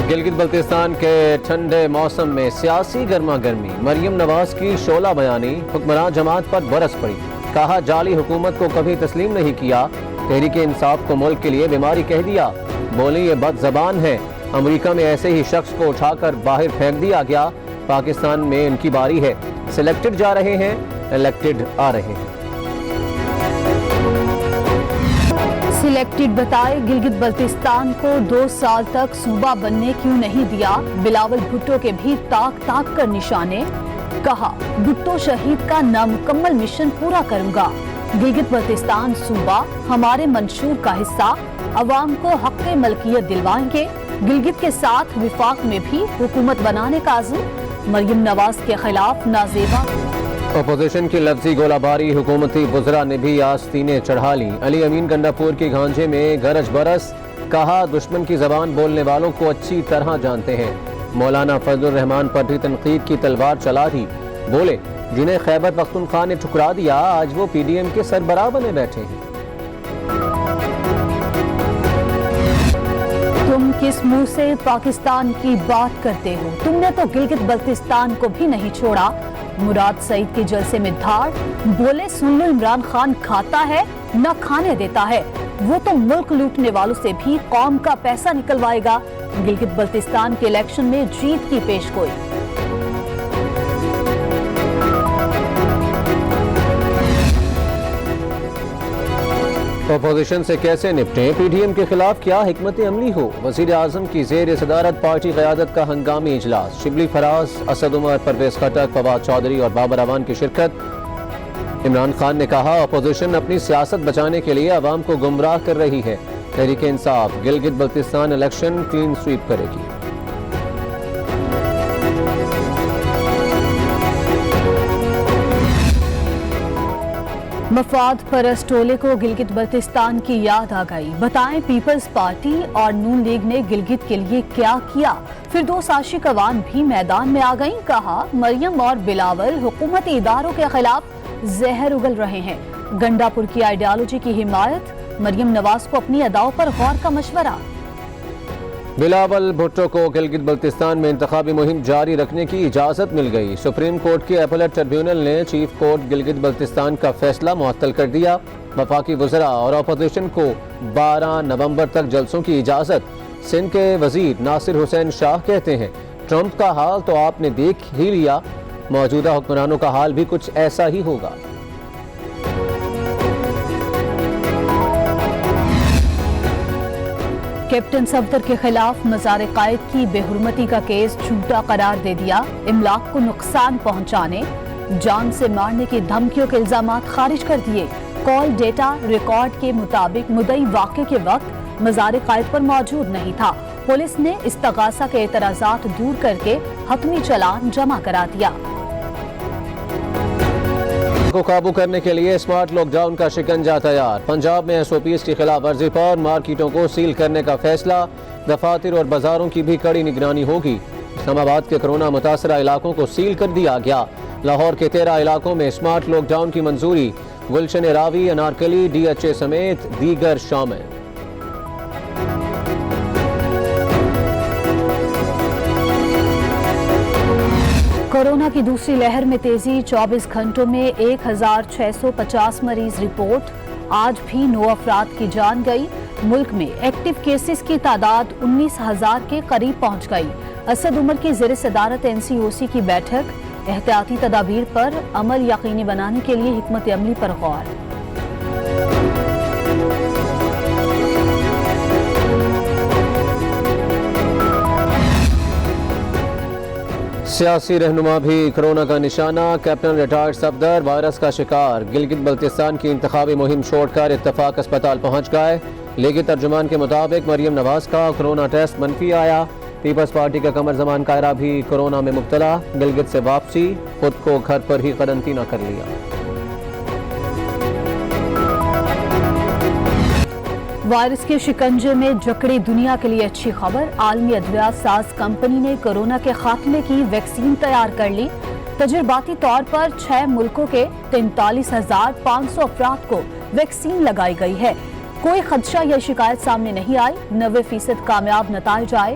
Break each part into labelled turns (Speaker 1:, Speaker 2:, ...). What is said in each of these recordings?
Speaker 1: گلگت بلتستان کے ٹھنڈے موسم میں سیاسی گرما گرمی، مریم نواز کی شعلہ بیانی، حکمران جماعت پر برس پڑی، کہا جعلی حکومت کو کبھی تسلیم نہیں کیا، تحریک انصاف کو ملک کے لیے بیماری کہہ دیا، بولی یہ بد زبان ہے، امریکہ میں ایسے ہی شخص کو اٹھا کر باہر پھینک دیا گیا، پاکستان میں ان کی باری ہے، سلیکٹڈ جا رہے ہیں، الیکٹڈ آ رہے ہیں۔
Speaker 2: سلیکٹڈ بتائے گلگت بلتستان کو 2 سال تک صوبہ بننے کیوں نہیں دیا، بلاول بھٹو کے بھی تاک تاک کر نشانے، کہا بھٹو شہید کا نامکمل مشن پورا کروں گا، گلگت بلتستان صوبہ ہمارے منشور کا حصہ، عوام کو حق ملکیت دلوائیں گے، گلگت کے ساتھ وفاق میں بھی حکومت بنانے کا عزم، مریم نواز کے خلاف نازیبا۔
Speaker 1: اپوزیشن کی لفظی گولہ باری، حکومتی وزراء نے بھی آستینیں چڑھا لی، علی امین گنڈاپور کی گھانجے میں گرج برس، کہا دشمن کی زبان بولنے والوں کو اچھی طرح جانتے ہیں، مولانا فضل الرحمان پر بھی تنقید کی تلوار چلا دی، بولے جنہیں خیبر پختونخوا نے ٹھکرا دیا آج وہ پی ڈی ایم کے سربراہ بنے بیٹھے ہیں۔
Speaker 2: تم کس منہ سے پاکستان کی بات کرتے ہو، تم نے تو گلگت بلتستان کو بھی نہیں چھوڑا، مراد سعید کے جلسے میں دھاڑ، بولے سن لو عمران خان کھاتا ہے نہ کھانے دیتا ہے، وہ تو ملک لوٹنے والوں سے بھی قوم کا پیسہ نکلوائے گا، گلگت بلتستان کے الیکشن میں جیت کی پیش گوئی۔
Speaker 1: اپوزیشن سے کیسے نپٹیں، پی ڈی ایم کے خلاف کیا حکمت عملی ہو، وزیر اعظم کی زیر صدارت پارٹی قیادت کا ہنگامی اجلاس، شبلی فراز، اسد عمر، پرویز خٹک، فواد چودھری اور بابر اعوان کی شرکت، عمران خان نے کہا اپوزیشن اپنی سیاست بچانے کے لیے عوام کو گمراہ کر رہی ہے، Tehreek Insaf Gilgit Baltistan election clean sweep کرے گی۔
Speaker 2: مفاد پرست ٹولے کو گلگت بلتستان کی یاد آ گئی، بتائیں پیپلز پارٹی اور نون لیگ نے گلگت کے لیے کیا کیا، فردوس عاشق عوان بھی میدان میں آ گئیں، کہا مریم اور بلاول حکومتی اداروں کے خلاف زہر اگل رہے ہیں، گنڈاپور کی آئیڈیالوجی کی حمایت، مریم نواز کو اپنی اداؤں پر غور کا مشورہ۔
Speaker 1: بلاول بھٹو کو گلگت بلتستان میں انتخابی مہم جاری رکھنے کی اجازت مل گئی، سپریم کورٹ کے اپیلٹ ٹریبیونل نے چیف کورٹ گلگت بلتستان کا فیصلہ معطل کر دیا، وفاقی وزراء اور اپوزیشن کو 12 نومبر تک جلسوں کی اجازت، سندھ کے وزیر ناصر حسین شاہ کہتے ہیں ٹرمپ کا حال تو آپ نے دیکھ ہی لیا، موجودہ حکمرانوں کا حال بھی کچھ ایسا ہی ہوگا۔
Speaker 2: کیپٹن صفدر کے خلاف مزار قائد کی بے حرمتی کا کیس جھوٹا قرار دے دیا، املاک کو نقصان پہنچانے، جان سے مارنے کی دھمکیوں کے الزامات خارج کر دیے، کال ڈیٹا ریکارڈ کے مطابق مدعی واقعے کے وقت مزار قائد پر موجود نہیں تھا، پولیس نے استغاثہ کے اعتراضات دور کر کے حتمی چالان جمع کرا دیا۔
Speaker 1: کو قابو کرنے کے لیے اسمارٹ لاک ڈاؤن کا شکنجہ تیار، پنجاب میں ایس او پیز کی خلاف ورزی پر مارکیٹوں کو سیل کرنے کا فیصلہ، دفاتر اور بازاروں کی بھی کڑی نگرانی ہوگی، اسلام آباد کے کرونا متاثرہ علاقوں کو سیل کر دیا گیا، لاہور کے 13 علاقوں میں اسمارٹ لاک ڈاؤن کی منظوری، گلشن راوی، انارکلی، ڈی ایچ اے سمیت دیگر شامل۔
Speaker 2: کورونا کی دوسری لہر میں تیزی، 24 گھنٹوں میں 1650 مریض رپورٹ، آج بھی 9 افراد کی جان گئی، ملک میں ایکٹیو کیسز کی تعداد 19,000 کے قریب پہنچ گئی، اسد عمر کی زیر صدارت این سی او سی کی بیٹھک، احتیاطی تدابیر پر عمل یقینی بنانے کے لیے حکمت عملی پر غور۔
Speaker 1: سیاسی رہنما بھی کرونا کا نشانہ، کیپٹن ریٹائرڈ صفدر وائرس کا شکار، گلگت بلتستان کی انتخابی مہم چھوڑ کر اتفاق اسپتال پہنچ گئے، لیگی ترجمان کے مطابق مریم نواز کا کرونا ٹیسٹ منفی آیا، پیپلز پارٹی کا قمر زمان کائرہ بھی کرونا میں مبتلا، گلگت سے واپسی، خود کو گھر پر ہی قرنطینہ کر لیا۔
Speaker 2: وائرس کے شکنجے میں جکڑی دنیا کے لیے اچھی خبر، عالمی ادویات ساز کمپنی نے کورونا کے خاتمے کی ویکسین تیار کر لی، تجرباتی طور پر 6 ملکوں کے 43,500 افراد کو ویکسین لگائی گئی ہے، کوئی خدشہ یا شکایت سامنے نہیں آئی، 90% کامیاب نتائج آئے،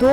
Speaker 2: 2